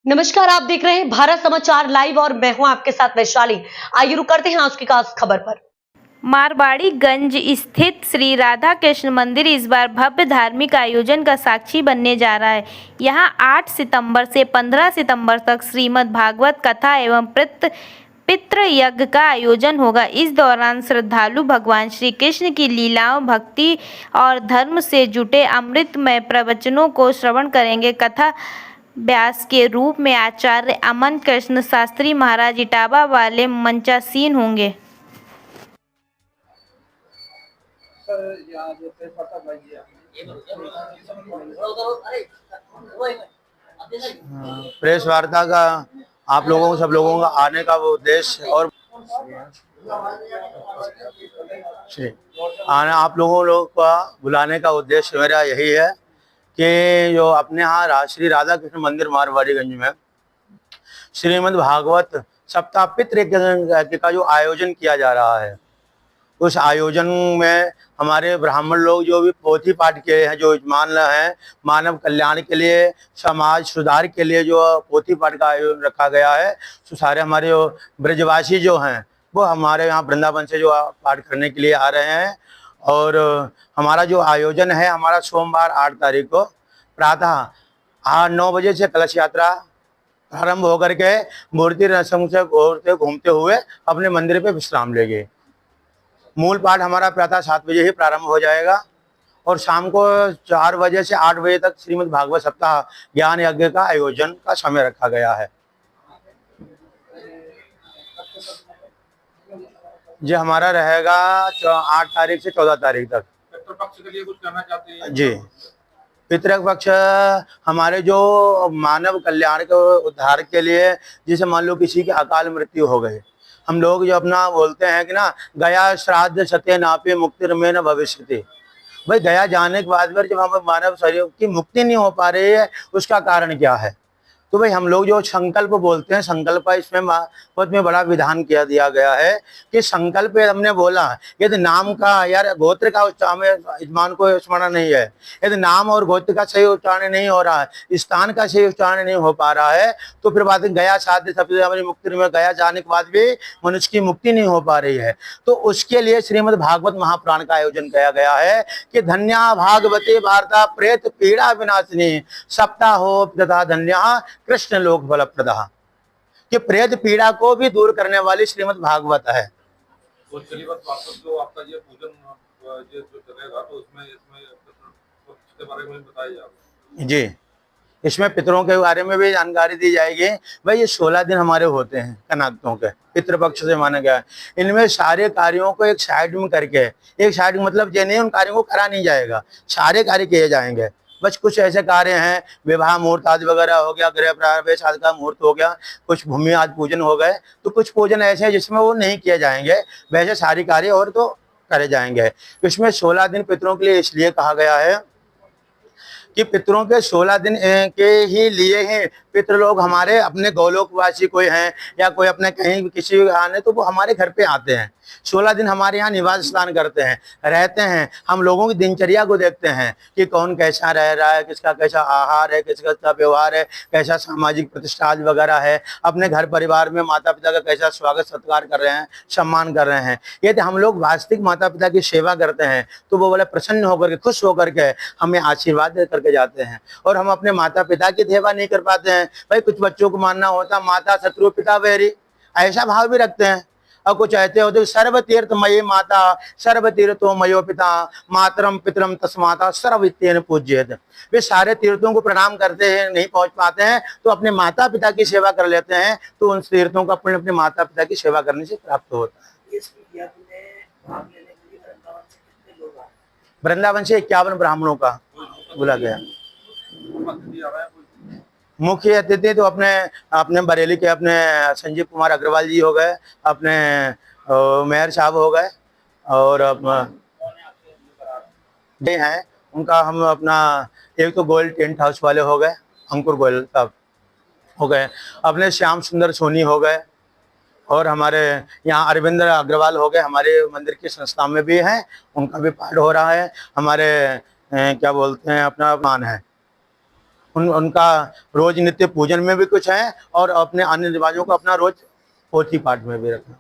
नमस्कार, आप देख रहे हैं भारत समाचार लाइव और मैं हूं आपके साथ वैशाली। आइए रुक करते हैं आज की खास खबर पर। मारवाड़ीगंज स्थित श्री राधा कृष्ण मंदिर इस बार भव्य धार्मिक आयोजन का साक्षी बनने जा रहा है। यहां 8 सितंबर से 15 सितंबर तक श्रीमद् भागवत कथा एवं पितृ यज्ञ का आयोजन होगा। इस दौरान श्रद्धालु भगवान श्री कृष्ण की लीलाओं, भक्ति और धर्म से जुटे अमृतमय प्रवचनों को श्रवण करेंगे। कथा व्यास के रूप में आचार्य अमन कृष्ण शास्त्री महाराज इटावा वाले मंचासीन होंगे। प्रेस वार्ता का आप लोगों को सब लोगों का आने का वो उद्देश्य और आप लोगों का बुलाने का उद्देश्य मेरा यही है कि जो अपने यहाँ श्री राधा कृष्ण मंदिर मारवाड़ीगंज में श्रीमद् भागवत सप्ताह पितृ यज्ञ का जो आयोजन किया जा रहा है, उस आयोजन में हमारे ब्राह्मण लोग जो भी पोथी पाठ के हैं, जो यजमान हैं, मानव कल्याण के लिए, समाज सुधार के लिए जो पोथी पाठ का आयोजन रखा गया है, तो सारे हमारे जो ब्रजवासी जो हैं वो हमारे यहाँ वृंदावन से जो पाठ करने के लिए आ रहे हैं। और हमारा जो आयोजन है, हमारा सोमवार 8 तारीख को प्रातः 9 बजे से कलश यात्रा प्रारंभ होकर के मूर्ति रसम से घूमते हुए अपने मंदिर पे विश्राम लेंगे। मूल पाठ हमारा प्रातः 7 बजे ही प्रारंभ हो जाएगा और शाम को 4 बजे से 8 बजे तक श्रीमद् भागवत सप्ताह ज्ञान यज्ञ का आयोजन का समय रखा गया है। जी हमारा रहेगा 8 तारीख से 14 तारीख तक। पितृपक्ष के लिए कुछ कहना चाहते हैं? जी, पितृपक्ष हमारे जो मानव कल्याण के उद्धार के लिए, जैसे मान लो किसी की अकाल मृत्यु हो गई, हम लोग जो अपना बोलते हैं कि ना गया श्राद्ध सत्य नापे मुक्ति में न भविष्यति। भाई गया जाने के बाद जब हम मानव शरीर की मुक्ति नहीं हो पा रही है, उसका कारण क्या है? तो भाई हम लोग जो संकल्प बोलते हैं, संकल्प इसमें बहुत में बड़ा विधान किया दिया गया है कि संकल्प हमने बोला यदि नाम का यार गोत्र का उच्चारण यजमान को स्मरण नहीं है, यदि नाम और गोत्र का सही उच्चारण नहीं हो रहा है, स्थान का सही उच्चारण नहीं हो पा रहा है, तो फिर बात गया साध्य सबसे हमारी मुक्ति में गया जाने के बाद भी मनुष्य की मुक्ति नहीं हो पा रही है। तो उसके लिए श्रीमद् भागवत महापुराण का आयोजन किया गया है कि धन्या भागवती वार्ता प्रेत पीड़ा विनाशिनी सप्ताह हो तथा धन्या कृष्ण लोक फल प्रदा, कि प्रेत पीड़ा को भी दूर करने वाली श्रीमद् भागवत है। तो चलिए बस जो आपका ये पूजन ये जो चलेगा तो इसमें इसके बारे में बताइए। जी, इसमें पितरों के बारे में भी जानकारी दी जाएगी। भाई ये 16 दिन हमारे होते हैं कनातों के, पितृपक्ष से माना गया है। इनमें सारे कार्यों को एक साइड में करके, एक साइड मतलब ये नहीं उन कार्यों को करा नहीं जाएगा, सारे कार्य किए जाएंगे। बस कुछ ऐसे कार्य हैं, विवाह मुहूर्त आदि वगैरह हो गया, गृह प्रवेश आदि का मुहूर्त हो गया, कुछ भूमि आदि पूजन हो गए, तो कुछ पूजन ऐसे हैं जिसमें वो नहीं किए जाएंगे, वैसे सारी कार्य और तो करे जाएंगे। इसमें 16 दिन पितरों के लिए इसलिए कहा गया है कि पितरों के 16 दिन के ही लिए ही पितृ लोग हमारे अपने गौलोकवासी कोई हैं या कोई अपने कहीं किसी आने, तो वो हमारे घर पे आते हैं। 16 दिन हमारे यहाँ निवास स्थान करते हैं, रहते हैं। हम लोगों की दिनचर्या को देखते हैं कि कौन कैसा रह रहा है, किसका कैसा आहार है, किसका कैसा व्यवहार है, कैसा सामाजिक प्रतिष्ठा वगैरह है, अपने घर परिवार में माता पिता का कैसा स्वागत सत्कार कर रहे हैं, सम्मान कर रहे हैं। यदि हम लोग वास्तविक माता पिता की सेवा करते हैं तो वो बोले प्रसन्न होकर के, खुश होकर के हमें आशीर्वाद दे करके जाते हैं। और हम अपने माता पिता की सेवा नहीं कर पाते हैं। भाई कुछ बच्चों को मानना होता माता शत्रु पिता वैरी, ऐसा भाव भी रखते हैं। और कुछ ऐसे होते सर्व तीर्थ मयी माता सर्व तीर्थो मयो पिता मातरम पितरम तस्माता सर्वतीर्थ पूज्येत। वे सारे तीर्थों को प्रणाम करते हैं, नहीं पहुंच पाते हैं तो अपने माता पिता की सेवा कर लेते हैं, तो उन तीर्थों को अपने माता पिता की सेवा करने से प्राप्त होता है। वृंदावन से 51 ब्राह्मणों का बुला गया। मुख्य अतिथि तो अपने बरेली के अपने संजीव कुमार अग्रवाल जी हो गए, अपने मेयर साहब हो गए, और ये हैं उनका हम अपना एक तो गोयल टेंट हाउस वाले हो गए, अंकुर गोयल साहब हो गए, अपने श्याम सुंदर सोनी हो गए, और हमारे यहाँ अरविंद अग्रवाल हो गए, हमारे मंदिर की संस्था में भी हैं, उनका भी पाठ हो रहा है। हमारे क्या बोलते हैं अपना मान है, उनका रोज नित्य पूजन में भी कुछ है और अपने अन्य रिवाजों को अपना रोज पोथी पाठ में भी रखना।